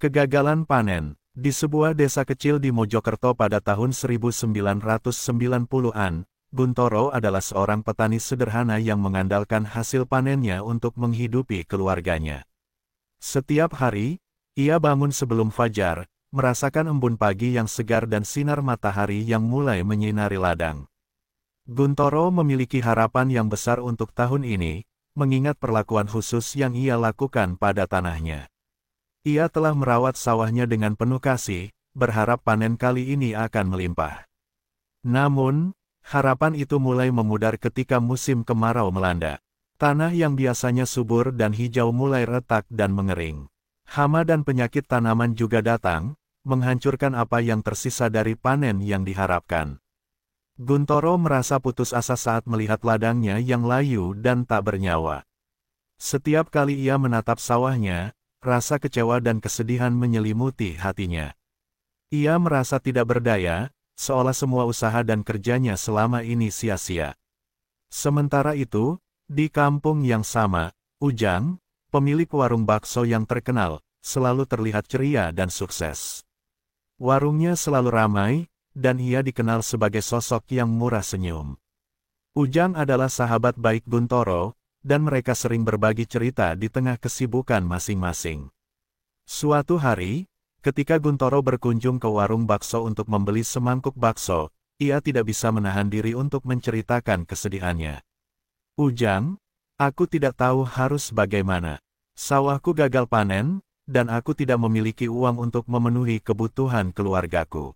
Kegagalan panen. Di sebuah desa kecil di Mojokerto pada tahun 1990-an, Guntoro adalah seorang petani sederhana yang mengandalkan hasil panennya untuk menghidupi keluarganya. Setiap hari, ia bangun sebelum fajar, merasakan embun pagi yang segar dan sinar matahari yang mulai menyinari ladang. Guntoro memiliki harapan yang besar untuk tahun ini, mengingat perlakuan khusus yang ia lakukan pada tanahnya. Ia telah merawat sawahnya dengan penuh kasih, berharap panen kali ini akan melimpah. Namun, harapan itu mulai memudar ketika musim kemarau melanda. Tanah yang biasanya subur dan hijau mulai retak dan mengering. Hama dan penyakit tanaman juga datang, menghancurkan apa yang tersisa dari panen yang diharapkan. Guntoro merasa putus asa saat melihat ladangnya yang layu dan tak bernyawa. Setiap kali ia menatap sawahnya, rasa kecewa dan kesedihan menyelimuti hatinya. Ia merasa tidak berdaya, seolah semua usaha dan kerjanya selama ini sia-sia. Sementara itu, di kampung yang sama, Ujang, pemilik warung bakso yang terkenal, selalu terlihat ceria dan sukses. Warungnya selalu ramai, dan ia dikenal sebagai sosok yang murah senyum. Ujang adalah sahabat baik Guntoro, dan mereka sering berbagi cerita di tengah kesibukan masing-masing. Suatu hari, ketika Guntoro berkunjung ke warung bakso untuk membeli semangkuk bakso, ia tidak bisa menahan diri untuk menceritakan kesedihannya. "Ujang, aku tidak tahu harus bagaimana. Sawahku gagal panen, dan aku tidak memiliki uang untuk memenuhi kebutuhan keluargaku.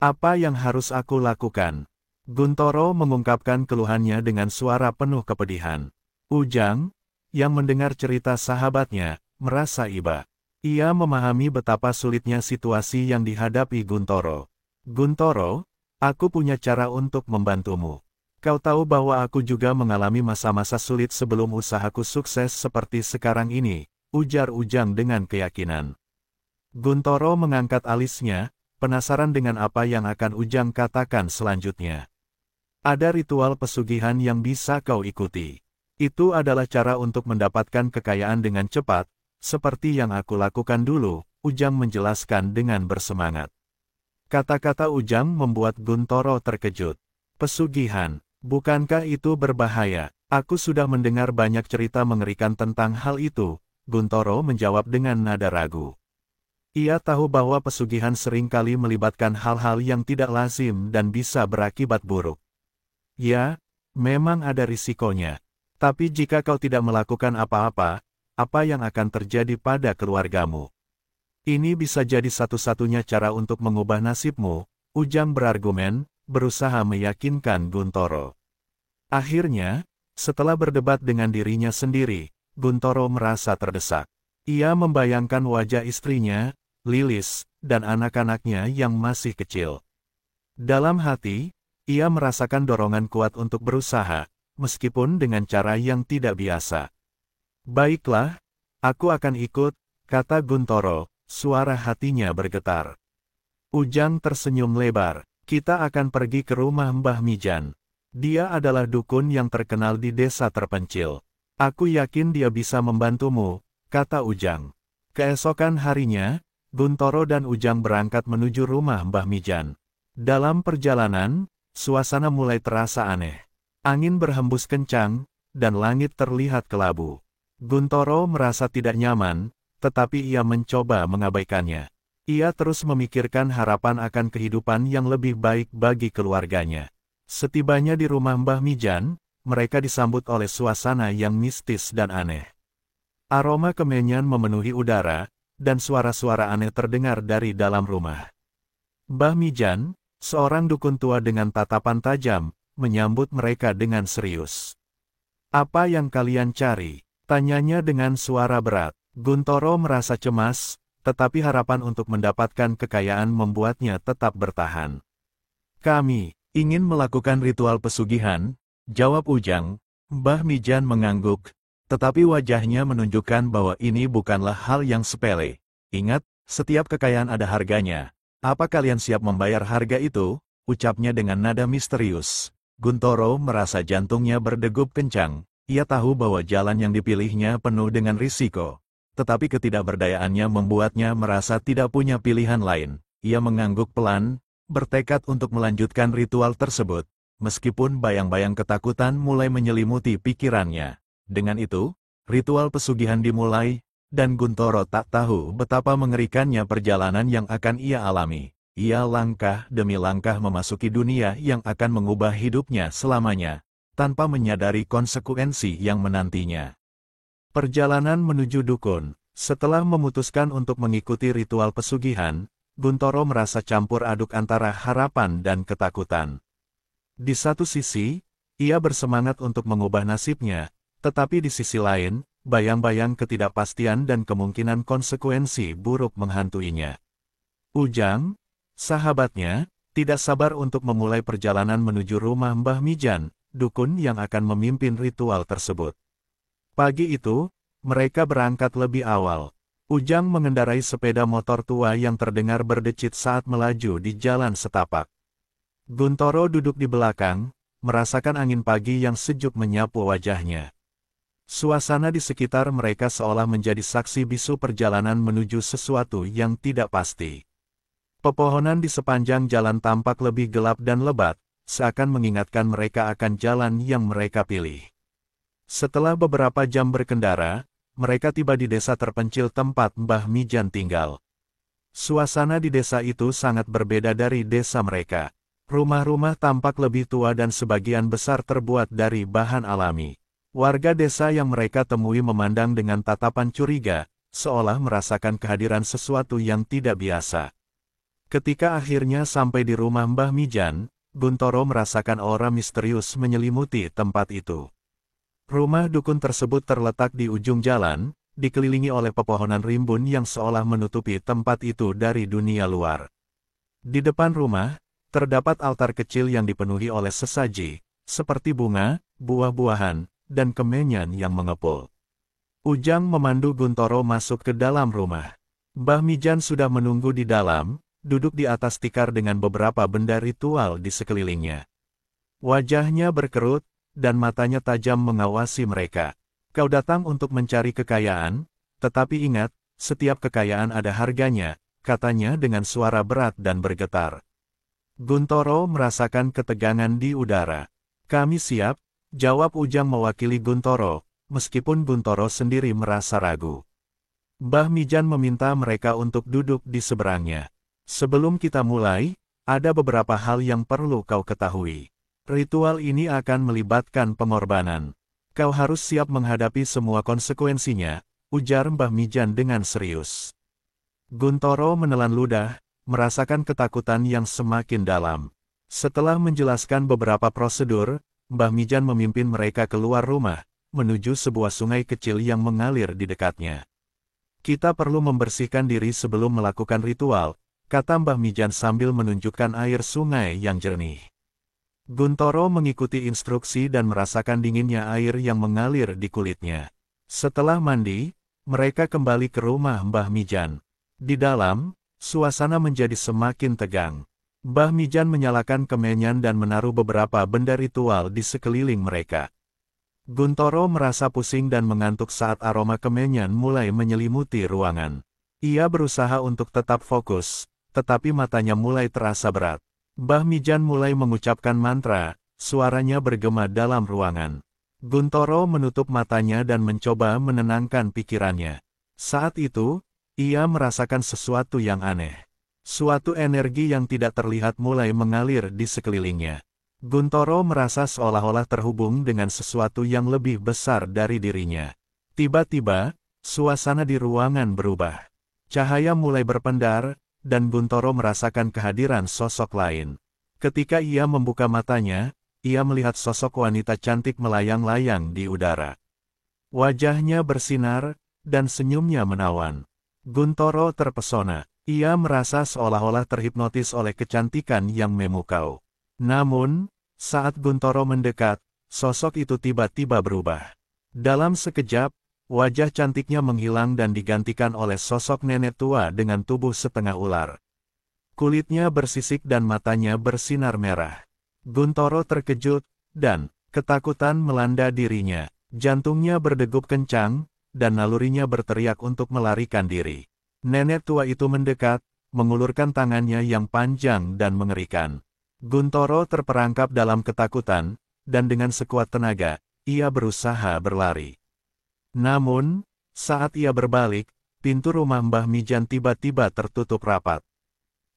Apa yang harus aku lakukan?" Guntoro mengungkapkan keluhannya dengan suara penuh kepedihan. Ujang, yang mendengar cerita sahabatnya, merasa iba. Ia memahami betapa sulitnya situasi yang dihadapi Guntoro. "Guntoro, aku punya cara untuk membantumu. Kau tahu bahwa aku juga mengalami masa-masa sulit sebelum usahaku sukses seperti sekarang ini," ujar Ujang dengan keyakinan. Guntoro mengangkat alisnya, penasaran dengan apa yang akan Ujang katakan selanjutnya. "Ada ritual pesugihan yang bisa kau ikuti. Itu adalah cara untuk mendapatkan kekayaan dengan cepat, seperti yang aku lakukan dulu," Ujang menjelaskan dengan bersemangat. Kata-kata Ujang membuat Guntoro terkejut. "Pesugihan, bukankah itu berbahaya?" "Aku sudah mendengar banyak cerita mengerikan tentang hal itu," Guntoro menjawab dengan nada ragu. Ia tahu bahwa pesugihan seringkali melibatkan hal-hal yang tidak lazim dan bisa berakibat buruk. "Ya, memang ada risikonya. Tapi jika kau tidak melakukan apa-apa, apa yang akan terjadi pada keluargamu? Ini bisa jadi satu-satunya cara untuk mengubah nasibmu," Ujang berargumen, berusaha meyakinkan Guntoro. Akhirnya, setelah berdebat dengan dirinya sendiri, Guntoro merasa terdesak. Ia membayangkan wajah istrinya, Lilis, dan anak-anaknya yang masih kecil. Dalam hati, ia merasakan dorongan kuat untuk berusaha, meskipun dengan cara yang tidak biasa. "Baiklah, aku akan ikut," kata Guntoro, suara hatinya bergetar. Ujang tersenyum lebar. "Kita akan pergi ke rumah Mbah Mijan. Dia adalah dukun yang terkenal di desa terpencil. Aku yakin dia bisa membantumu," kata Ujang. Keesokan harinya, Guntoro dan Ujang berangkat menuju rumah Mbah Mijan. Dalam perjalanan, suasana mulai terasa aneh. Angin berhembus kencang, dan langit terlihat kelabu. Guntoro merasa tidak nyaman, tetapi ia mencoba mengabaikannya. Ia terus memikirkan harapan akan kehidupan yang lebih baik bagi keluarganya. Setibanya di rumah Mbah Mijan, mereka disambut oleh suasana yang mistis dan aneh. Aroma kemenyan memenuhi udara, dan suara-suara aneh terdengar dari dalam rumah. Mbah Mijan, seorang dukun tua dengan tatapan tajam, menyambut mereka dengan serius. "Apa yang kalian cari?" tanyanya dengan suara berat. Guntoro merasa cemas, tetapi harapan untuk mendapatkan kekayaan membuatnya tetap bertahan. "Kami ingin melakukan ritual pesugihan," jawab Ujang. Mbah Mijan mengangguk, tetapi wajahnya menunjukkan bahwa ini bukanlah hal yang sepele. "Ingat, setiap kekayaan ada harganya. Apa kalian siap membayar harga itu?" ucapnya dengan nada misterius. Guntoro merasa jantungnya berdegup kencang. Ia tahu bahwa jalan yang dipilihnya penuh dengan risiko. tetapi ketidakberdayaannya membuatnya merasa tidak punya pilihan lain. Ia mengangguk pelan, bertekad untuk melanjutkan ritual tersebut, meskipun bayang-bayang ketakutan mulai menyelimuti pikirannya. Dengan itu, ritual pesugihan dimulai, dan Guntoro tak tahu betapa mengerikannya perjalanan yang akan ia alami. Ia langkah demi langkah memasuki dunia yang akan mengubah hidupnya selamanya, tanpa menyadari konsekuensi yang menantinya. Perjalanan menuju dukun. Setelah memutuskan untuk mengikuti ritual pesugihan, Guntoro merasa campur aduk antara harapan dan ketakutan. Di satu sisi, ia bersemangat untuk mengubah nasibnya, tetapi di sisi lain, bayang-bayang ketidakpastian dan kemungkinan konsekuensi buruk menghantuinya. Ujang, sahabatnya, tidak sabar untuk memulai perjalanan menuju rumah Mbah Mijan, dukun yang akan memimpin ritual tersebut. Pagi itu, mereka berangkat lebih awal. Ujang mengendarai sepeda motor tua yang terdengar berdecit saat melaju di jalan setapak. Guntoro duduk di belakang, merasakan angin pagi yang sejuk menyapu wajahnya. Suasana di sekitar mereka seolah menjadi saksi bisu perjalanan menuju sesuatu yang tidak pasti. Pepohonan di sepanjang jalan tampak lebih gelap dan lebat, seakan mengingatkan mereka akan jalan yang mereka pilih. Setelah beberapa jam berkendara, mereka tiba di desa terpencil tempat Mbah Mijan tinggal. Suasana di desa itu sangat berbeda dari desa mereka. Rumah-rumah tampak lebih tua dan sebagian besar terbuat dari bahan alami. Warga desa yang mereka temui memandang dengan tatapan curiga, seolah merasakan kehadiran sesuatu yang tidak biasa. Ketika akhirnya sampai di rumah Mbah Mijan, Guntoro merasakan aura misterius menyelimuti tempat itu. Rumah dukun tersebut terletak di ujung jalan, dikelilingi oleh pepohonan rimbun yang seolah menutupi tempat itu dari dunia luar. Di depan rumah, terdapat altar kecil yang dipenuhi oleh sesaji, seperti bunga, buah-buahan, dan kemenyan yang mengepul. Ujang memandu Guntoro masuk ke dalam rumah. Mbah Mijan sudah menunggu di dalam, duduk di atas tikar dengan beberapa benda ritual di sekelilingnya. Wajahnya berkerut, dan matanya tajam mengawasi mereka. Kau datang untuk mencari kekayaan, tetapi ingat, setiap kekayaan ada harganya, katanya dengan suara berat dan bergetar. Guntoro merasakan ketegangan di udara. Kami siap, jawab Ujang mewakili Guntoro, meskipun Guntoro sendiri merasa ragu. Mbah Mijan meminta mereka untuk duduk di seberangnya. Sebelum kita mulai, ada beberapa hal yang perlu kau ketahui. Ritual ini akan melibatkan pengorbanan. Kau harus siap menghadapi semua konsekuensinya, ujar Mbah Mijan dengan serius. Guntoro menelan ludah, merasakan ketakutan yang semakin dalam. Setelah menjelaskan beberapa prosedur, Mbah Mijan memimpin mereka keluar rumah, menuju sebuah sungai kecil yang mengalir di dekatnya. Kita perlu membersihkan diri sebelum melakukan ritual, kata Mbah Mijan sambil menunjukkan air sungai yang jernih. Guntoro mengikuti instruksi dan merasakan dinginnya air yang mengalir di kulitnya. Setelah mandi, mereka kembali ke rumah Mbah Mijan. Di dalam, suasana menjadi semakin tegang. Mbah Mijan menyalakan kemenyan dan menaruh beberapa benda ritual di sekeliling mereka. Guntoro merasa pusing dan mengantuk saat aroma kemenyan mulai menyelimuti ruangan. Ia berusaha untuk tetap fokus, tetapi matanya mulai terasa berat. Mbah Mijan mulai mengucapkan mantra, suaranya bergema dalam ruangan. Guntoro menutup matanya dan mencoba menenangkan pikirannya. Saat itu, ia merasakan sesuatu yang aneh. Suatu energi yang tidak terlihat mulai mengalir di sekelilingnya. Guntoro merasa seolah-olah terhubung dengan sesuatu yang lebih besar dari dirinya. Tiba-tiba, suasana di ruangan berubah. Cahaya mulai berpendar, dan Guntoro merasakan kehadiran sosok lain. Ketika ia membuka matanya, ia melihat sosok wanita cantik melayang-layang di udara. Wajahnya bersinar, dan senyumnya menawan. Guntoro terpesona. Ia merasa seolah-olah terhipnotis oleh kecantikan yang memukau. Namun, saat Guntoro mendekat, sosok itu tiba-tiba berubah. Dalam sekejap, wajah cantiknya menghilang dan digantikan oleh sosok nenek tua dengan tubuh setengah ular. Kulitnya bersisik dan matanya bersinar merah. Guntoro terkejut, dan ketakutan melanda dirinya. Jantungnya berdegup kencang, dan nalurinya berteriak untuk melarikan diri. Nenek tua itu mendekat, mengulurkan tangannya yang panjang dan mengerikan. Guntoro terperangkap dalam ketakutan, dan dengan sekuat tenaga, ia berusaha berlari. Namun, saat ia berbalik, pintu rumah Mbah Mijan tiba-tiba tertutup rapat.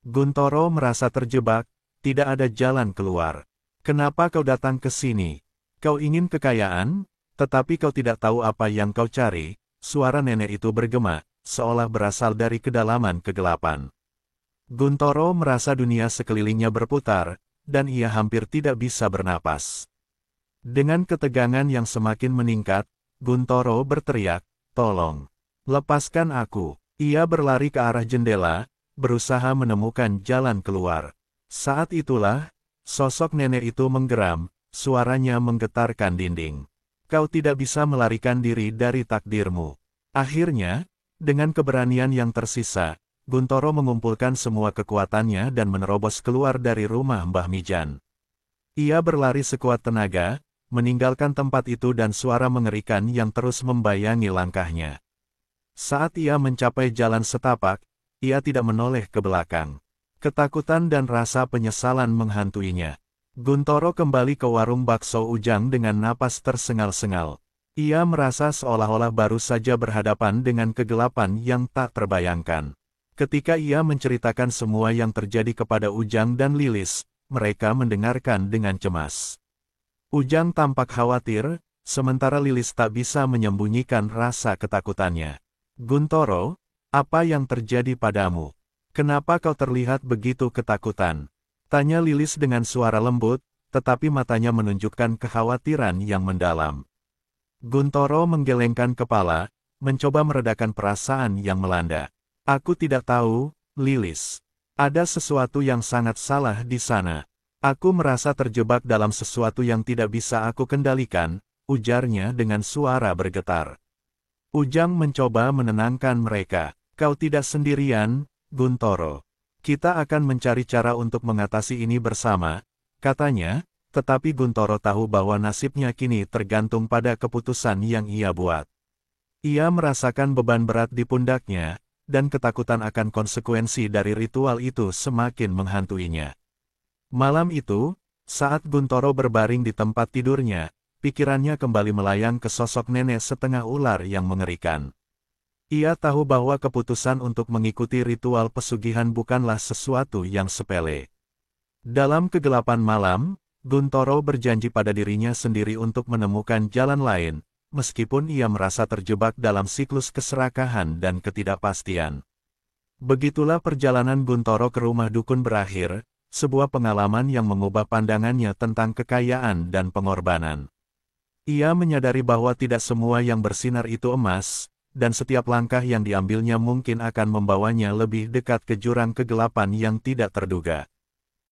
Guntoro merasa terjebak, tidak ada jalan keluar. Kenapa kau datang ke sini? Kau ingin kekayaan, tetapi kau tidak tahu apa yang kau cari. Suara nenek itu bergema, seolah berasal dari kedalaman kegelapan. Guntoro merasa dunia sekelilingnya berputar, dan ia hampir tidak bisa bernapas. Dengan ketegangan yang semakin meningkat, Guntoro berteriak, "Tolong, lepaskan aku." Ia berlari ke arah jendela, berusaha menemukan jalan keluar. Saat itulah, sosok nenek itu menggeram, suaranya menggetarkan dinding. "Kau tidak bisa melarikan diri dari takdirmu." Akhirnya, dengan keberanian yang tersisa, Guntoro mengumpulkan semua kekuatannya dan menerobos keluar dari rumah Mbah Mijan. Ia berlari sekuat tenaga, meninggalkan tempat itu dan suara mengerikan yang terus membayangi langkahnya. Saat ia mencapai jalan setapak, ia tidak menoleh ke belakang. Ketakutan dan rasa penyesalan menghantuinya. Guntoro kembali ke warung bakso Ujang dengan napas tersengal-sengal. Ia merasa seolah-olah baru saja berhadapan dengan kegelapan yang tak terbayangkan. Ketika ia menceritakan semua yang terjadi kepada Ujang dan Lilis, mereka mendengarkan dengan cemas. Ujang tampak khawatir, sementara Lilis tak bisa menyembunyikan rasa ketakutannya. "Guntoro, apa yang terjadi padamu? Kenapa kau terlihat begitu ketakutan?" tanya Lilis dengan suara lembut, tetapi matanya menunjukkan kekhawatiran yang mendalam. Guntoro menggelengkan kepala, mencoba meredakan perasaan yang melanda. "Aku tidak tahu, Lilis. Ada sesuatu yang sangat salah di sana. Aku merasa terjebak dalam sesuatu yang tidak bisa aku kendalikan," ujarnya dengan suara bergetar. Ujang mencoba menenangkan mereka. "Kau tidak sendirian, Guntoro. Kita akan mencari cara untuk mengatasi ini bersama," katanya, tetapi Guntoro tahu bahwa nasibnya kini tergantung pada keputusan yang ia buat. Ia merasakan beban berat di pundaknya, dan ketakutan akan konsekuensi dari ritual itu semakin menghantuinya. Malam itu, saat Guntoro berbaring di tempat tidurnya, pikirannya kembali melayang ke sosok nenek setengah ular yang mengerikan. Ia tahu bahwa keputusan untuk mengikuti ritual pesugihan bukanlah sesuatu yang sepele. Dalam kegelapan malam, Guntoro berjanji pada dirinya sendiri untuk menemukan jalan lain, meskipun ia merasa terjebak dalam siklus keserakahan dan ketidakpastian. Begitulah perjalanan Guntoro ke rumah dukun berakhir, sebuah pengalaman yang mengubah pandangannya tentang kekayaan dan pengorbanan. Ia menyadari bahwa tidak semua yang bersinar itu emas, dan setiap langkah yang diambilnya mungkin akan membawanya lebih dekat ke jurang kegelapan yang tidak terduga.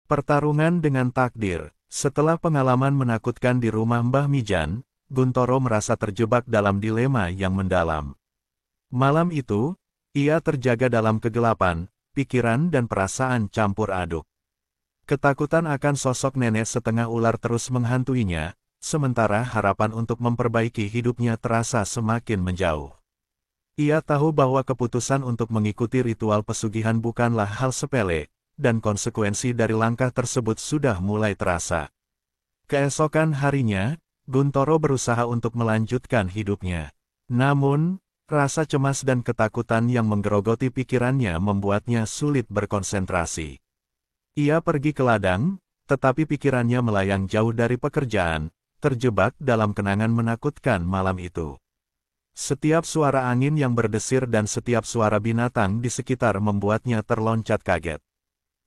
Pertarungan dengan takdir. Setelah pengalaman menakutkan di rumah Mbah Mijan, Guntoro merasa terjebak dalam dilema yang mendalam. Malam itu, ia terjaga dalam kegelapan, pikiran dan perasaan campur aduk. Ketakutan akan sosok nenek setengah ular terus menghantuinya, sementara harapan untuk memperbaiki hidupnya terasa semakin menjauh. Ia tahu bahwa keputusan untuk mengikuti ritual pesugihan bukanlah hal sepele, dan konsekuensi dari langkah tersebut sudah mulai terasa. Keesokan harinya, Guntoro berusaha untuk melanjutkan hidupnya. Namun, rasa cemas dan ketakutan yang menggerogoti pikirannya membuatnya sulit berkonsentrasi. Ia pergi ke ladang, tetapi pikirannya melayang jauh dari pekerjaan, terjebak dalam kenangan menakutkan malam itu. Setiap suara angin yang berdesir dan setiap suara binatang di sekitar membuatnya terloncat kaget.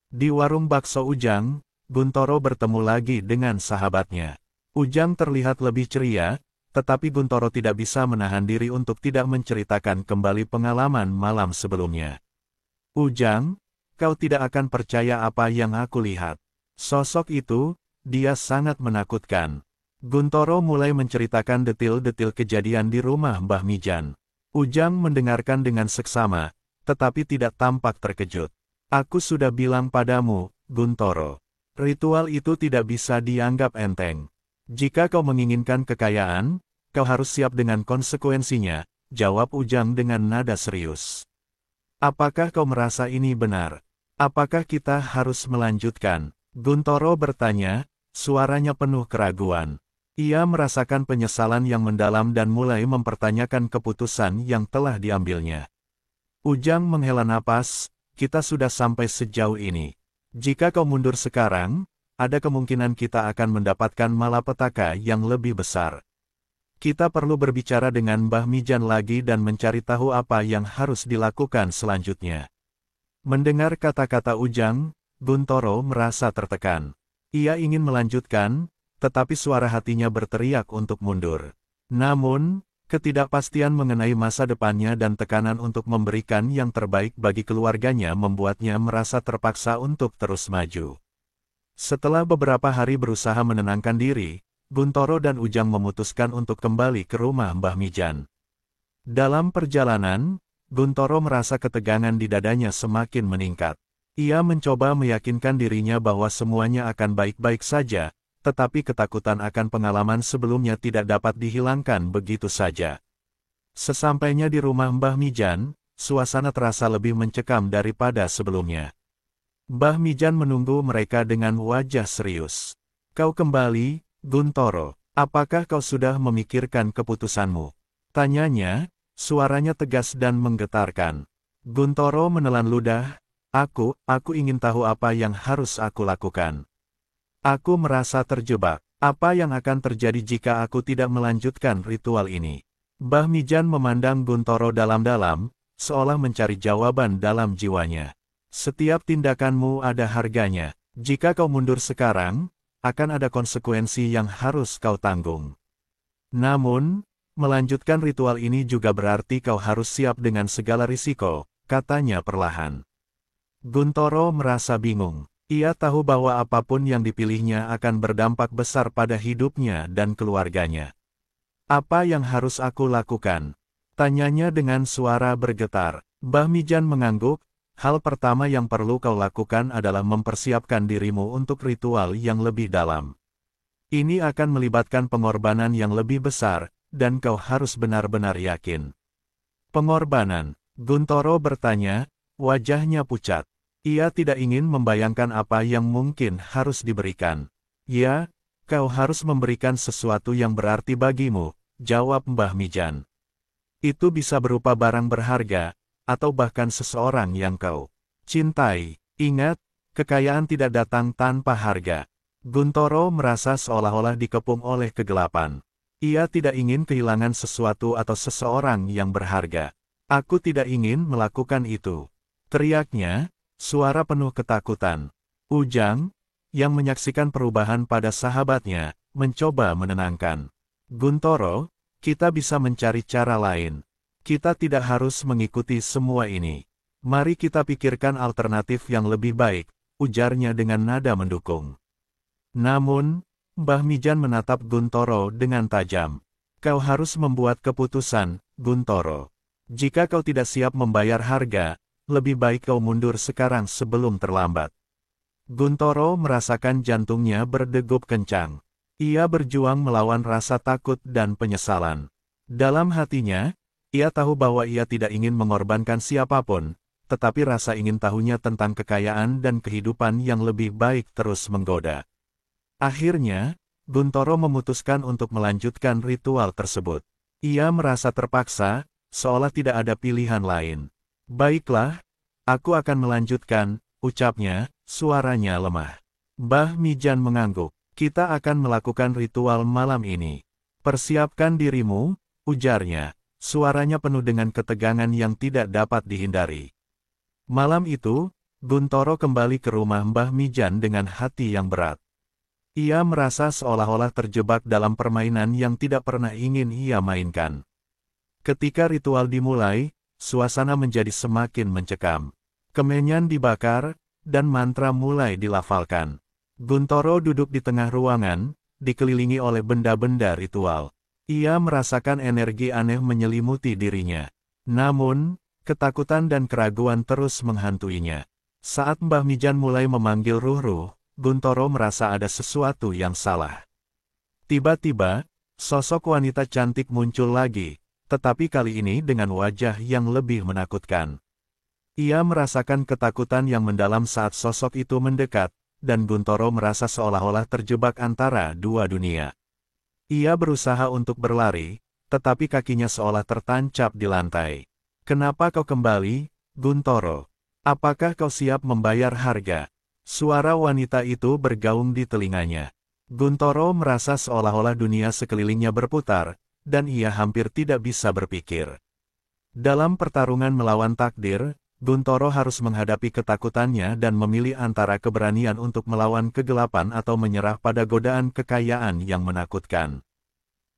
Di warung bakso Ujang, Guntoro bertemu lagi dengan sahabatnya. Ujang terlihat lebih ceria, tetapi Guntoro tidak bisa menahan diri untuk tidak menceritakan kembali pengalaman malam sebelumnya. "Ujang, kau tidak akan percaya apa yang aku lihat. Sosok itu, dia sangat menakutkan." Guntoro mulai menceritakan detil-detil kejadian di rumah Mbah Mijan. Ujang mendengarkan dengan seksama, tetapi tidak tampak terkejut. "Aku sudah bilang padamu, Guntoro. Ritual itu tidak bisa dianggap enteng. Jika kau menginginkan kekayaan, kau harus siap dengan konsekuensinya," jawab Ujang dengan nada serius. Apakah kau merasa ini benar? Apakah kita harus melanjutkan? Guntoro bertanya, suaranya penuh keraguan. Ia merasakan penyesalan yang mendalam dan mulai mempertanyakan keputusan yang telah diambilnya. Ujang menghela napas, kita sudah sampai sejauh ini. Jika kau mundur sekarang, ada kemungkinan kita akan mendapatkan malapetaka yang lebih besar. Kita perlu berbicara dengan Mbah Mijan lagi dan mencari tahu apa yang harus dilakukan selanjutnya. Mendengar kata-kata Ujang, Guntoro merasa tertekan. Ia ingin melanjutkan, tetapi suara hatinya berteriak untuk mundur. Namun, ketidakpastian mengenai masa depannya dan tekanan untuk memberikan yang terbaik bagi keluarganya membuatnya merasa terpaksa untuk terus maju. Setelah beberapa hari berusaha menenangkan diri, Guntoro dan Ujang memutuskan untuk kembali ke rumah Mbah Mijan. Dalam perjalanan, Guntoro merasa ketegangan di dadanya semakin meningkat. Ia mencoba meyakinkan dirinya bahwa semuanya akan baik-baik saja, tetapi ketakutan akan pengalaman sebelumnya tidak dapat dihilangkan begitu saja. Sesampainya di rumah Mbah Mijan, suasana terasa lebih mencekam daripada sebelumnya. Mbah Mijan menunggu mereka dengan wajah serius. Kau kembali, Guntoro. Apakah kau sudah memikirkan keputusanmu? Tanyanya, suaranya tegas dan menggetarkan. Guntoro menelan ludah, aku ingin tahu apa yang harus aku lakukan. Aku merasa terjebak. Apa yang akan terjadi jika aku tidak melanjutkan ritual ini? Mbah Mijan memandang Guntoro dalam-dalam, seolah mencari jawaban dalam jiwanya. Setiap tindakanmu ada harganya. Jika kau mundur sekarang, akan ada konsekuensi yang harus kau tanggung. Namun, melanjutkan ritual ini juga berarti kau harus siap dengan segala risiko, katanya perlahan. Guntoro merasa bingung. Ia tahu bahwa apapun yang dipilihnya akan berdampak besar pada hidupnya dan keluarganya. Apa yang harus aku lakukan? Tanyanya dengan suara bergetar. Mbah Mijan mengangguk, hal pertama yang perlu kau lakukan adalah mempersiapkan dirimu untuk ritual yang lebih dalam. Ini akan melibatkan pengorbanan yang lebih besar, dan kau harus benar-benar yakin. Pengorbanan, Guntoro bertanya, wajahnya pucat. Ia tidak ingin membayangkan apa yang mungkin harus diberikan. Ya, kau harus memberikan sesuatu yang berarti bagimu, jawab Mbah Mijan. Itu bisa berupa barang berharga, atau bahkan seseorang yang kau cintai. Ingat, kekayaan tidak datang tanpa harga. Guntoro merasa seolah-olah dikepung oleh kegelapan. Ia tidak ingin kehilangan sesuatu atau seseorang yang berharga. Aku tidak ingin melakukan itu. Teriaknya, suara penuh ketakutan. Ujang, yang menyaksikan perubahan pada sahabatnya, mencoba menenangkan. Guntoro, kita bisa mencari cara lain. Kita tidak harus mengikuti semua ini. Mari kita pikirkan alternatif yang lebih baik, ujarnya dengan nada mendukung. Namun, Mbah Mijan menatap Guntoro dengan tajam. Kau harus membuat keputusan, Guntoro. Jika kau tidak siap membayar harga, lebih baik kau mundur sekarang sebelum terlambat. Guntoro merasakan jantungnya berdegup kencang. Ia berjuang melawan rasa takut dan penyesalan. Dalam hatinya, ia tahu bahwa ia tidak ingin mengorbankan siapapun, tetapi rasa ingin tahunya tentang kekayaan dan kehidupan yang lebih baik terus menggoda. Akhirnya, Guntoro memutuskan untuk melanjutkan ritual tersebut. Ia merasa terpaksa, seolah tidak ada pilihan lain. Baiklah, aku akan melanjutkan, ucapnya, suaranya lemah. Mbah Mijan mengangguk. Kita akan melakukan ritual malam ini. Persiapkan dirimu, ujarnya. Suaranya penuh dengan ketegangan yang tidak dapat dihindari. Malam itu, Guntoro kembali ke rumah Mbah Mijan dengan hati yang berat. Ia merasa seolah-olah terjebak dalam permainan yang tidak pernah ingin ia mainkan. Ketika ritual dimulai, suasana menjadi semakin mencekam. Kemenyan dibakar, dan mantra mulai dilafalkan. Guntoro duduk di tengah ruangan, dikelilingi oleh benda-benda ritual. Ia merasakan energi aneh menyelimuti dirinya. Namun, ketakutan dan keraguan terus menghantuinya. Saat Mbah Mijan mulai memanggil ruh-ruh, Guntoro merasa ada sesuatu yang salah. Tiba-tiba, sosok wanita cantik muncul lagi. tetapi kali ini dengan wajah yang lebih menakutkan. Ia merasakan ketakutan yang mendalam saat sosok itu mendekat, dan Guntoro merasa seolah-olah terjebak antara dua dunia. Ia berusaha untuk berlari, tetapi kakinya seolah tertancap di lantai. "Kenapa kau kembali, Guntoro? Apakah kau siap membayar harga?" Suara wanita itu bergaung di telinganya. Guntoro merasa seolah-olah dunia sekelilingnya berputar, dan ia hampir tidak bisa berpikir. Dalam pertarungan melawan takdir, Guntoro harus menghadapi ketakutannya dan memilih antara keberanian untuk melawan kegelapan atau menyerah pada godaan kekayaan yang menakutkan.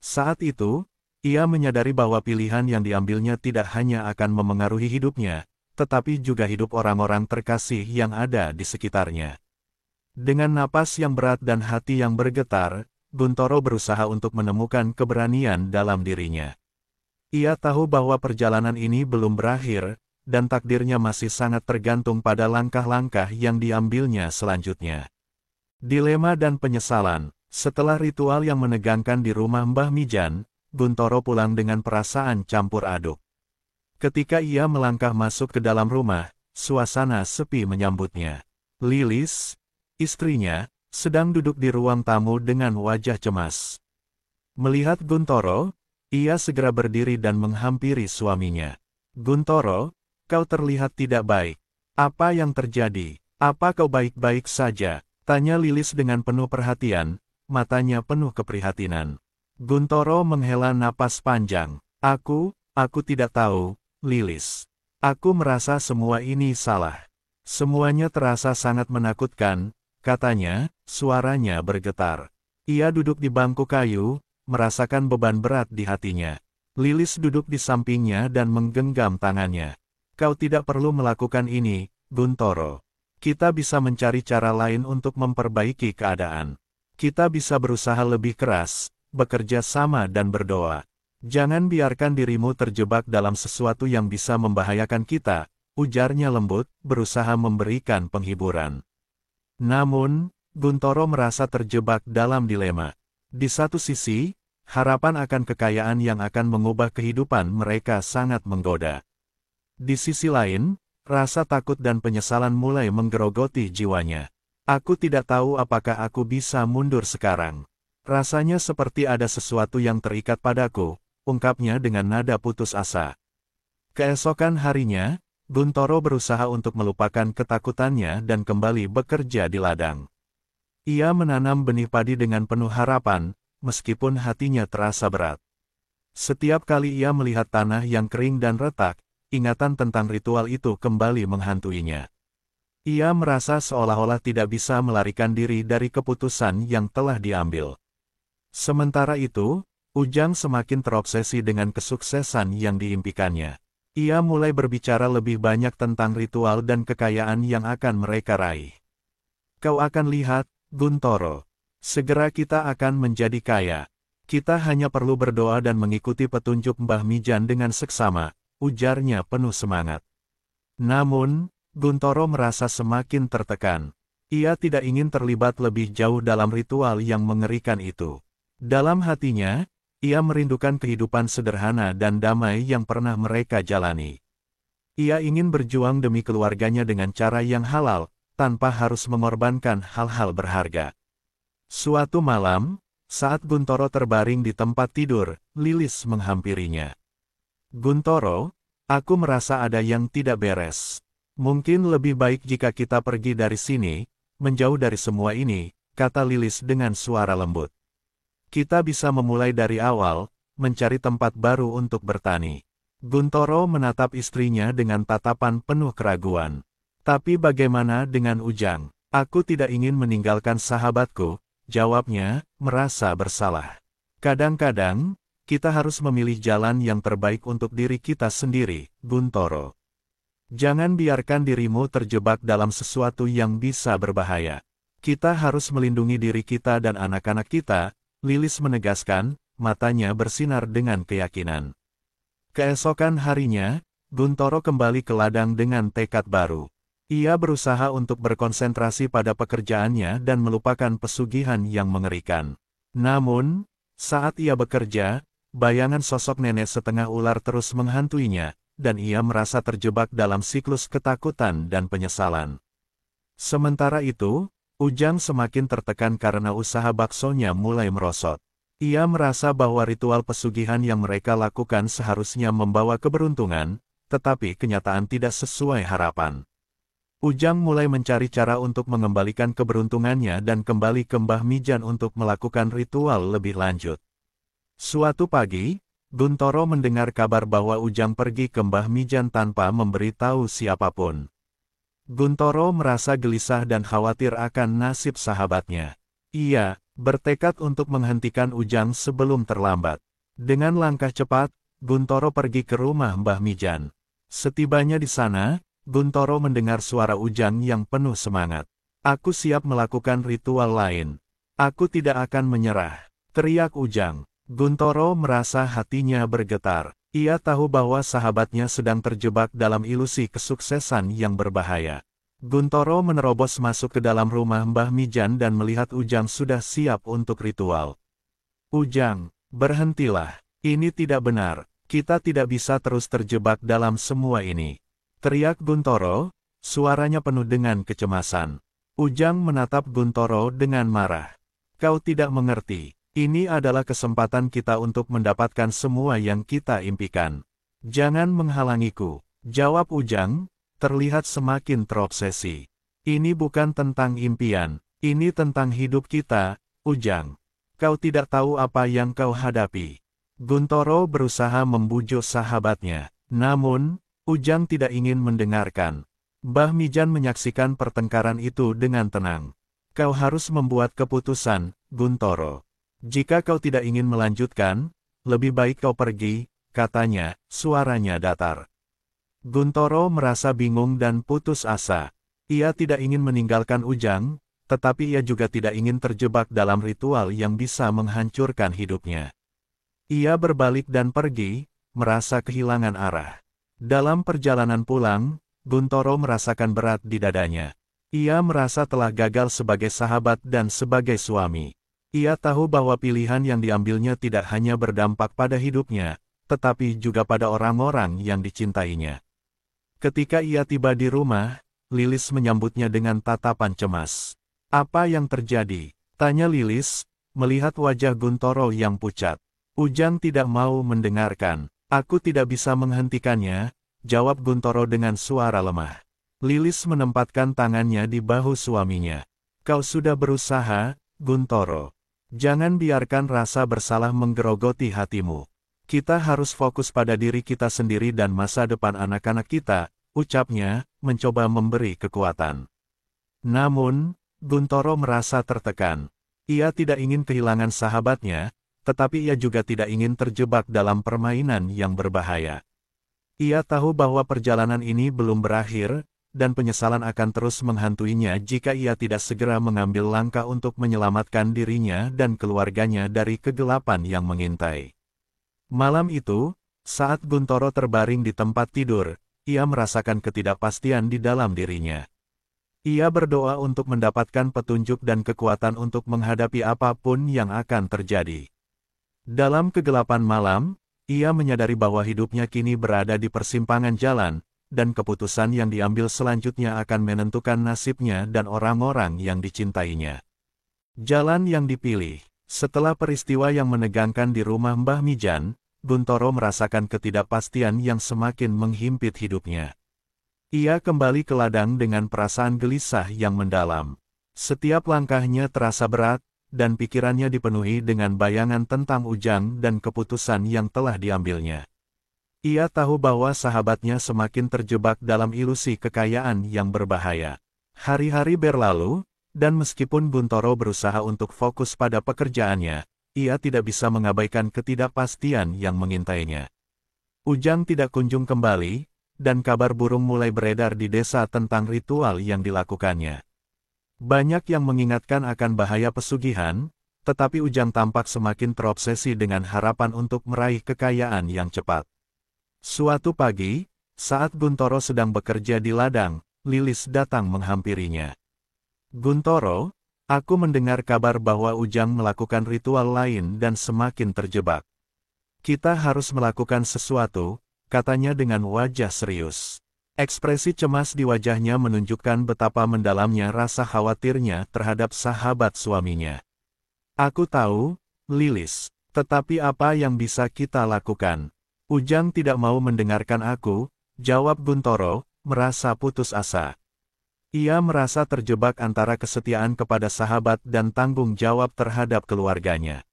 Saat itu, ia menyadari bahwa pilihan yang diambilnya tidak hanya akan memengaruhi hidupnya, tetapi juga hidup orang-orang terkasih yang ada di sekitarnya. Dengan napas yang berat dan hati yang bergetar, Guntoro berusaha untuk menemukan keberanian dalam dirinya. Ia tahu bahwa perjalanan ini belum berakhir, dan takdirnya masih sangat tergantung pada langkah-langkah yang diambilnya selanjutnya. Dilema dan penyesalan. Setelah ritual yang menegangkan di rumah Mbah Mijan, Guntoro pulang dengan perasaan campur aduk. Ketika ia melangkah masuk ke dalam rumah, suasana sepi menyambutnya. Lilis, istrinya, sedang duduk di ruang tamu dengan wajah cemas. Melihat Guntoro, ia segera berdiri dan menghampiri suaminya. "Guntoro, kau terlihat tidak baik. Apa yang terjadi? Apa kau baik-baik saja?" tanya Lilis dengan penuh perhatian, matanya penuh keprihatinan. Guntoro menghela napas panjang. Aku tidak tahu, Lilis. Aku merasa semua ini salah. Semuanya terasa sangat menakutkan, katanya, suaranya bergetar. Ia duduk di bangku kayu, merasakan beban berat di hatinya. Lilis duduk di sampingnya dan menggenggam tangannya. "Kau tidak perlu melakukan ini, Guntoro. Kita bisa mencari cara lain untuk memperbaiki keadaan. Kita bisa berusaha lebih keras, bekerja sama dan berdoa. Jangan biarkan dirimu terjebak dalam sesuatu yang bisa membahayakan kita," ujarnya lembut, berusaha memberikan penghiburan. Namun, Guntoro merasa terjebak dalam dilema. Di satu sisi, harapan akan kekayaan yang akan mengubah kehidupan mereka sangat menggoda. Di sisi lain, rasa takut dan penyesalan mulai menggerogoti jiwanya. "Aku tidak tahu apakah aku bisa mundur sekarang. Rasanya seperti ada sesuatu yang terikat padaku," ungkapnya dengan nada putus asa. Keesokan harinya, Guntoro berusaha untuk melupakan ketakutannya dan kembali bekerja di ladang. Ia menanam benih padi dengan penuh harapan, meskipun hatinya terasa berat. Setiap kali ia melihat tanah yang kering dan retak, ingatan tentang ritual itu kembali menghantuinya. Ia merasa seolah-olah tidak bisa melarikan diri dari keputusan yang telah diambil. Sementara itu, Ujang semakin terobsesi dengan kesuksesan yang diimpikannya. Ia mulai berbicara lebih banyak tentang ritual dan kekayaan yang akan mereka raih. "Kau akan lihat, Guntoro. Segera kita akan menjadi kaya. Kita hanya perlu berdoa dan mengikuti petunjuk Mbah Mijan dengan seksama," ujarnya penuh semangat. Namun, Guntoro merasa semakin tertekan. Ia tidak ingin terlibat lebih jauh dalam ritual yang mengerikan itu. Dalam hatinya, ia merindukan kehidupan sederhana dan damai yang pernah mereka jalani. Ia ingin berjuang demi keluarganya dengan cara yang halal, tanpa harus mengorbankan hal-hal berharga. Suatu malam, saat Guntoro terbaring di tempat tidur, Lilis menghampirinya. "Guntoro, aku merasa ada yang tidak beres. Mungkin lebih baik jika kita pergi dari sini, menjauh dari semua ini," kata Lilis dengan suara lembut. "Kita bisa memulai dari awal, mencari tempat baru untuk bertani." Guntoro menatap istrinya dengan tatapan penuh keraguan. "Tapi bagaimana dengan Ujang? Aku tidak ingin meninggalkan sahabatku," jawabnya, merasa bersalah. "Kadang-kadang, kita harus memilih jalan yang terbaik untuk diri kita sendiri, Guntoro. Jangan biarkan dirimu terjebak dalam sesuatu yang bisa berbahaya. Kita harus melindungi diri kita dan anak-anak kita," Lilis menegaskan, matanya bersinar dengan keyakinan. Keesokan harinya, Guntoro kembali ke ladang dengan tekad baru. Ia berusaha untuk berkonsentrasi pada pekerjaannya dan melupakan pesugihan yang mengerikan. Namun, saat ia bekerja, bayangan sosok nenek setengah ular terus menghantuinya, dan ia merasa terjebak dalam siklus ketakutan dan penyesalan. Sementara itu, Ujang semakin tertekan karena usaha baksonya mulai merosot. Ia merasa bahwa ritual pesugihan yang mereka lakukan seharusnya membawa keberuntungan, tetapi kenyataan tidak sesuai harapan. Ujang mulai mencari cara untuk mengembalikan keberuntungannya dan kembali ke Mbah Mijan untuk melakukan ritual lebih lanjut. Suatu pagi, Guntoro mendengar kabar bahwa Ujang pergi ke Mbah Mijan tanpa memberitahu siapapun. Guntoro merasa gelisah dan khawatir akan nasib sahabatnya. Ia bertekad untuk menghentikan Ujang sebelum terlambat. Dengan langkah cepat, Guntoro pergi ke rumah Mbah Mijan. Setibanya di sana, Guntoro mendengar suara Ujang yang penuh semangat. "Aku siap melakukan ritual lain. Aku tidak akan menyerah," teriak Ujang. Guntoro merasa hatinya bergetar. Ia tahu bahwa sahabatnya sedang terjebak dalam ilusi kesuksesan yang berbahaya. Guntoro menerobos masuk ke dalam rumah Mbah Mijan dan melihat Ujang sudah siap untuk ritual. "Ujang, berhentilah. Ini tidak benar. Kita tidak bisa terus terjebak dalam semua ini," teriak Guntoro, suaranya penuh dengan kecemasan. Ujang menatap Guntoro dengan marah. "Kau tidak mengerti. Ini adalah kesempatan kita untuk mendapatkan semua yang kita impikan. Jangan menghalangiku," jawab Ujang, terlihat semakin terobsesi. "Ini bukan tentang impian, ini tentang hidup kita, Ujang. Kau tidak tahu apa yang kau hadapi." Guntoro berusaha membujuk sahabatnya, namun, Ujang tidak ingin mendengarkan. Mbah Mijan menyaksikan pertengkaran itu dengan tenang. "Kau harus membuat keputusan, Guntoro. Jika kau tidak ingin melanjutkan, lebih baik kau pergi," katanya, suaranya datar. Guntoro merasa bingung dan putus asa. Ia tidak ingin meninggalkan Ujang, tetapi ia juga tidak ingin terjebak dalam ritual yang bisa menghancurkan hidupnya. Ia berbalik dan pergi, merasa kehilangan arah. Dalam perjalanan pulang, Guntoro merasakan berat di dadanya. Ia merasa telah gagal sebagai sahabat dan sebagai suami. Ia tahu bahwa pilihan yang diambilnya tidak hanya berdampak pada hidupnya, tetapi juga pada orang-orang yang dicintainya. Ketika ia tiba di rumah, Lilis menyambutnya dengan tatapan cemas. "Apa yang terjadi?" tanya Lilis, melihat wajah Guntoro yang pucat. Ujang tidak mau mendengarkan. "Aku tidak bisa menghentikannya," jawab Guntoro dengan suara lemah. Lilis menempatkan tangannya di bahu suaminya. "Kau sudah berusaha, Guntoro. Jangan biarkan rasa bersalah menggerogoti hatimu. Kita harus fokus pada diri kita sendiri dan masa depan anak-anak kita," ucapnya, mencoba memberi kekuatan. Namun, Guntoro merasa tertekan. Ia tidak ingin kehilangan sahabatnya, tetapi ia juga tidak ingin terjebak dalam permainan yang berbahaya. Ia tahu bahwa perjalanan ini belum berakhir, dan penyesalan akan terus menghantuinya jika ia tidak segera mengambil langkah untuk menyelamatkan dirinya dan keluarganya dari kegelapan yang mengintai. Malam itu, saat Guntoro terbaring di tempat tidur, ia merasakan ketidakpastian di dalam dirinya. Ia berdoa untuk mendapatkan petunjuk dan kekuatan untuk menghadapi apapun yang akan terjadi. Dalam kegelapan malam, ia menyadari bahwa hidupnya kini berada di persimpangan jalan, dan keputusan yang diambil selanjutnya akan menentukan nasibnya dan orang-orang yang dicintainya. Jalan yang dipilih. Setelah peristiwa yang menegangkan di rumah Mbah Mijan, Guntoro merasakan ketidakpastian yang semakin menghimpit hidupnya. Ia kembali ke ladang dengan perasaan gelisah yang mendalam. Setiap langkahnya terasa berat, dan pikirannya dipenuhi dengan bayangan tentang Ujang dan keputusan yang telah diambilnya. Ia tahu bahwa sahabatnya semakin terjebak dalam ilusi kekayaan yang berbahaya. Hari-hari berlalu, dan meskipun Guntoro berusaha untuk fokus pada pekerjaannya, ia tidak bisa mengabaikan ketidakpastian yang mengintainya. Ujang tidak kunjung kembali, dan kabar burung mulai beredar di desa tentang ritual yang dilakukannya. Banyak yang mengingatkan akan bahaya pesugihan, tetapi Ujang tampak semakin terobsesi dengan harapan untuk meraih kekayaan yang cepat. Suatu pagi, saat Guntoro sedang bekerja di ladang, Lilis datang menghampirinya. "Guntoro, aku mendengar kabar bahwa Ujang melakukan ritual lain dan semakin terjebak. Kita harus melakukan sesuatu, katanya dengan wajah serius. Ekspresi cemas di wajahnya menunjukkan betapa mendalamnya rasa khawatirnya terhadap sahabat suaminya. Aku tahu, Lilis, tetapi apa yang bisa kita lakukan? Ujang tidak mau mendengarkan aku, jawab Guntoro, merasa putus asa. Ia merasa terjebak antara kesetiaan kepada sahabat dan tanggung jawab terhadap keluarganya.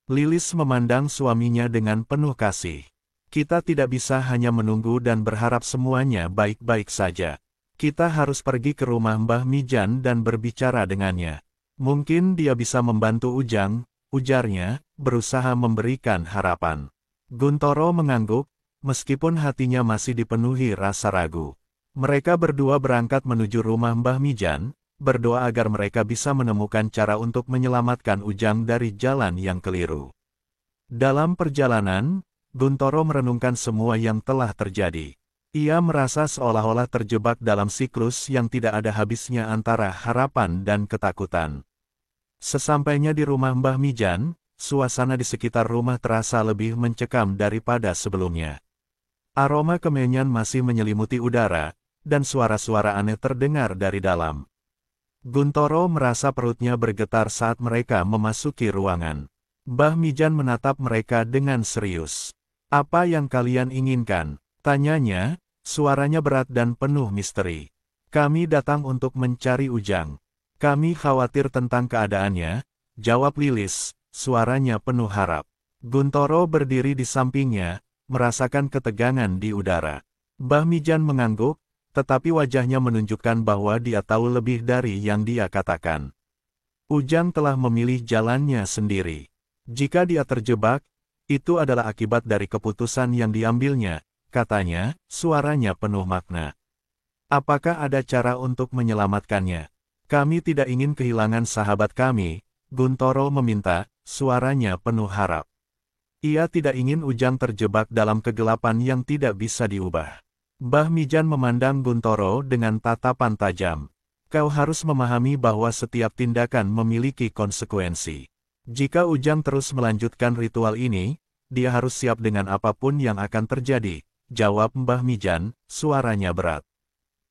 Lilis memandang suaminya dengan penuh kasih. Kita tidak bisa hanya menunggu dan berharap semuanya baik-baik saja. Kita harus pergi ke rumah Mbah Mijan dan berbicara dengannya. Mungkin dia bisa membantu Ujang, ujarnya, berusaha memberikan harapan. Guntoro mengangguk, meskipun hatinya masih dipenuhi rasa ragu. Mereka berdua berangkat menuju rumah Mbah Mijan, berdoa agar mereka bisa menemukan cara untuk menyelamatkan Ujang dari jalan yang keliru. Dalam perjalanan, Guntoro merenungkan semua yang telah terjadi. Ia merasa seolah-olah terjebak dalam siklus yang tidak ada habisnya antara harapan dan ketakutan. Sesampainya di rumah Mbah Mijan, suasana di sekitar rumah terasa lebih mencekam daripada sebelumnya. Aroma kemenyan masih menyelimuti udara, dan suara-suara aneh terdengar dari dalam. Guntoro merasa perutnya bergetar saat mereka memasuki ruangan. Mbah Mijan menatap mereka dengan serius. "Apa yang kalian inginkan?" tanyanya, suaranya berat dan penuh misteri. "Kami datang untuk mencari Ujang. Kami khawatir tentang keadaannya," jawab Lilis, suaranya penuh harap. Guntoro berdiri di sampingnya, merasakan ketegangan di udara. Mbah Mijan mengangguk, tetapi wajahnya menunjukkan bahwa dia tahu lebih dari yang dia katakan. Ujang telah memilih jalannya sendiri. Jika dia terjebak, itu adalah akibat dari keputusan yang diambilnya, katanya, suaranya penuh makna. "Apakah ada cara untuk menyelamatkannya? Kami tidak ingin kehilangan sahabat kami," Guntoro meminta, suaranya penuh harap. Ia tidak ingin Ujang terjebak dalam kegelapan yang tidak bisa diubah. Mbah Mijan memandang Guntoro dengan tatapan tajam. "Kau harus memahami bahwa setiap tindakan memiliki konsekuensi. Jika Ujang terus melanjutkan ritual ini, dia harus siap dengan apapun yang akan terjadi," jawab Mbah Mijan, suaranya berat.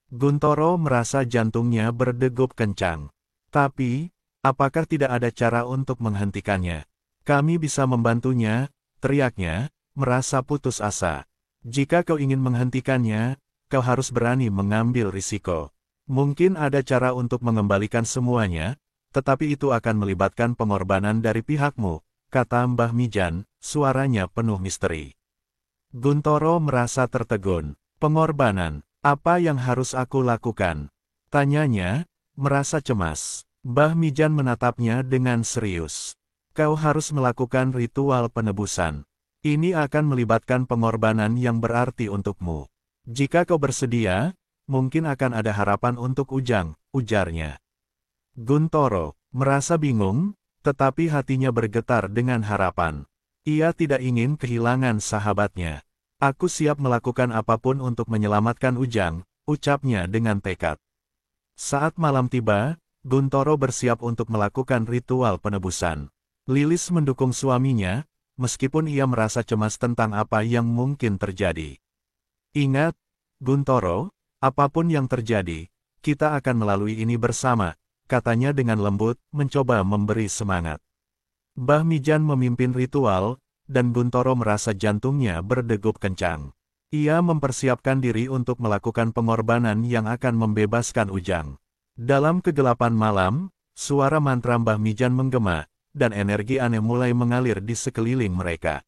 Guntoro merasa jantungnya berdegup kencang. "Tapi, apakah tidak ada cara untuk menghentikannya? Kami bisa membantunya," teriaknya, merasa putus asa. "Jika kau ingin menghentikannya, kau harus berani mengambil risiko. Mungkin ada cara untuk mengembalikan semuanya, tetapi itu akan melibatkan pengorbanan dari pihakmu," kata Mbah Mijan, suaranya penuh misteri. Guntoro merasa tertegun. "Pengorbanan, apa yang harus aku lakukan?" tanyanya, merasa cemas. Mbah Mijan menatapnya dengan serius. "Kau harus melakukan ritual penebusan. Ini akan melibatkan pengorbanan yang berarti untukmu. Jika kau bersedia, mungkin akan ada harapan untuk Ujang," ujarnya. Guntoro merasa bingung, tetapi hatinya bergetar dengan harapan. Ia tidak ingin kehilangan sahabatnya. "Aku siap melakukan apapun untuk menyelamatkan Ujang," ucapnya dengan tekad. Saat malam tiba, Guntoro bersiap untuk melakukan ritual penebusan. Lilis mendukung suaminya, meskipun ia merasa cemas tentang apa yang mungkin terjadi. "Ingat, Guntoro, apapun yang terjadi, kita akan melalui ini bersama," katanya dengan lembut, mencoba memberi semangat. Mbah Mijan memimpin ritual, dan Guntoro merasa jantungnya berdegup kencang. Ia mempersiapkan diri untuk melakukan pengorbanan yang akan membebaskan Ujang. Dalam kegelapan malam, suara mantra Mbah Mijan menggema, dan energi aneh mulai mengalir di sekeliling mereka.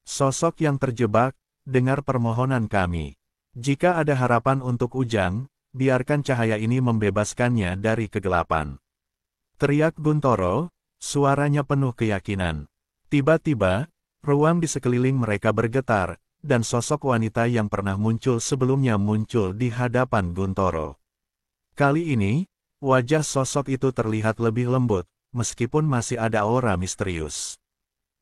"Sosok yang terjebak, dengar permohonan kami. Jika ada harapan untuk Ujang, biarkan cahaya ini membebaskannya dari kegelapan," teriak Guntoro, suaranya penuh keyakinan. Tiba-tiba, ruang di sekeliling mereka bergetar, dan sosok wanita yang pernah muncul sebelumnya muncul di hadapan Guntoro. Kali ini, wajah sosok itu terlihat lebih lembut, meskipun masih ada aura misterius.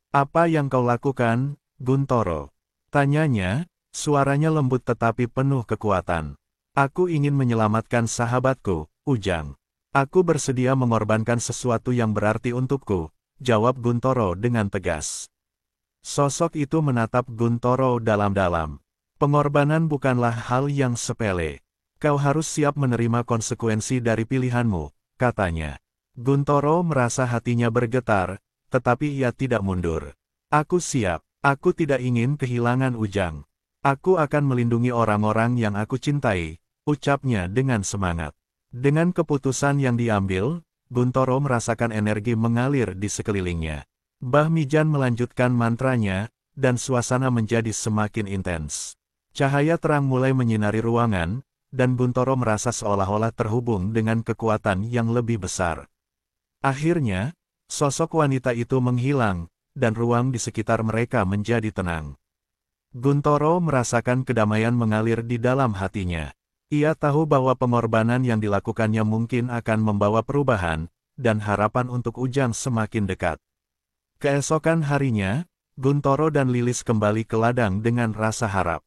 "Apa yang kau lakukan, Guntoro?" tanyanya, suaranya lembut tetapi penuh kekuatan. "Aku ingin menyelamatkan sahabatku, Ujang. Aku bersedia mengorbankan sesuatu yang berarti untukku," jawab Guntoro dengan tegas. Sosok itu menatap Guntoro dalam-dalam. Pengorbanan bukanlah hal yang sepele. Kau harus siap menerima konsekuensi dari pilihanmu, katanya. Guntoro merasa hatinya bergetar, tetapi ia tidak mundur. Aku siap. Aku tidak ingin kehilangan Ujang. Aku akan melindungi orang-orang yang aku cintai, ucapnya dengan semangat. Dengan keputusan yang diambil, Guntoro merasakan energi mengalir di sekelilingnya. Mbah Mijan melanjutkan mantranya, dan suasana menjadi semakin intens. Cahaya terang mulai menyinari ruangan, dan Guntoro merasa seolah-olah terhubung dengan kekuatan yang lebih besar. Akhirnya, sosok wanita itu menghilang, dan ruang di sekitar mereka menjadi tenang. Guntoro merasakan kedamaian mengalir di dalam hatinya. Ia tahu bahwa pengorbanan yang dilakukannya mungkin akan membawa perubahan, dan harapan untuk Ujang semakin dekat. Keesokan harinya, Guntoro dan Lilis kembali ke ladang dengan rasa harap.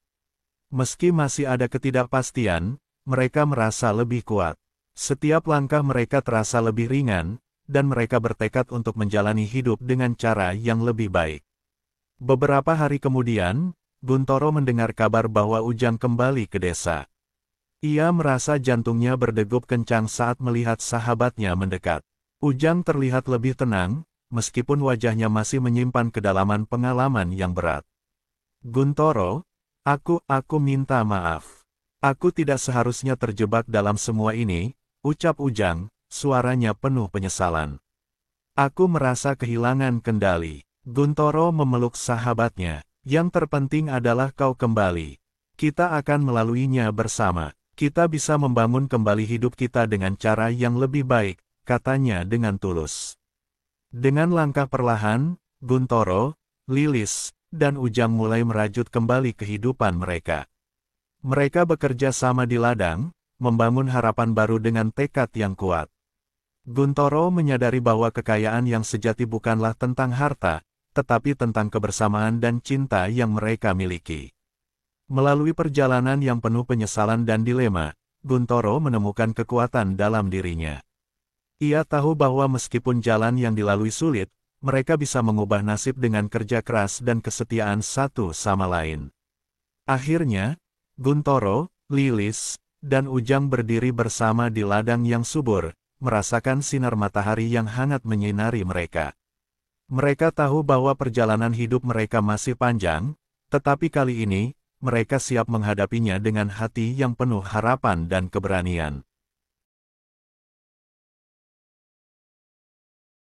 Meski masih ada ketidakpastian, mereka merasa lebih kuat. Setiap langkah mereka terasa lebih ringan, dan mereka bertekad untuk menjalani hidup dengan cara yang lebih baik. Beberapa hari kemudian, Guntoro mendengar kabar bahwa Ujang kembali ke desa. Ia merasa jantungnya berdegup kencang saat melihat sahabatnya mendekat. Ujang terlihat lebih tenang, meskipun wajahnya masih menyimpan kedalaman pengalaman yang berat. Guntoro, aku minta maaf. Aku tidak seharusnya terjebak dalam semua ini, ucap Ujang, suaranya penuh penyesalan. Aku merasa kehilangan kendali. Guntoro memeluk sahabatnya. Yang terpenting adalah kau kembali. Kita akan melaluinya bersama. Kita bisa membangun kembali hidup kita dengan cara yang lebih baik, katanya dengan tulus. Dengan langkah perlahan, Guntoro, Lilis, dan Ujang mulai merajut kembali kehidupan mereka. Mereka bekerja sama di ladang, membangun harapan baru dengan tekad yang kuat. Guntoro menyadari bahwa kekayaan yang sejati bukanlah tentang harta, tetapi tentang kebersamaan dan cinta yang mereka miliki. Melalui perjalanan yang penuh penyesalan dan dilema, Guntoro menemukan kekuatan dalam dirinya. Ia tahu bahwa meskipun jalan yang dilalui sulit, mereka bisa mengubah nasib dengan kerja keras dan kesetiaan satu sama lain. Akhirnya, Guntoro, Lilis, dan Ujang berdiri bersama di ladang yang subur, merasakan sinar matahari yang hangat menyinari mereka. Mereka tahu bahwa perjalanan hidup mereka masih panjang, tetapi kali ini, mereka siap menghadapinya dengan hati yang penuh harapan dan keberanian.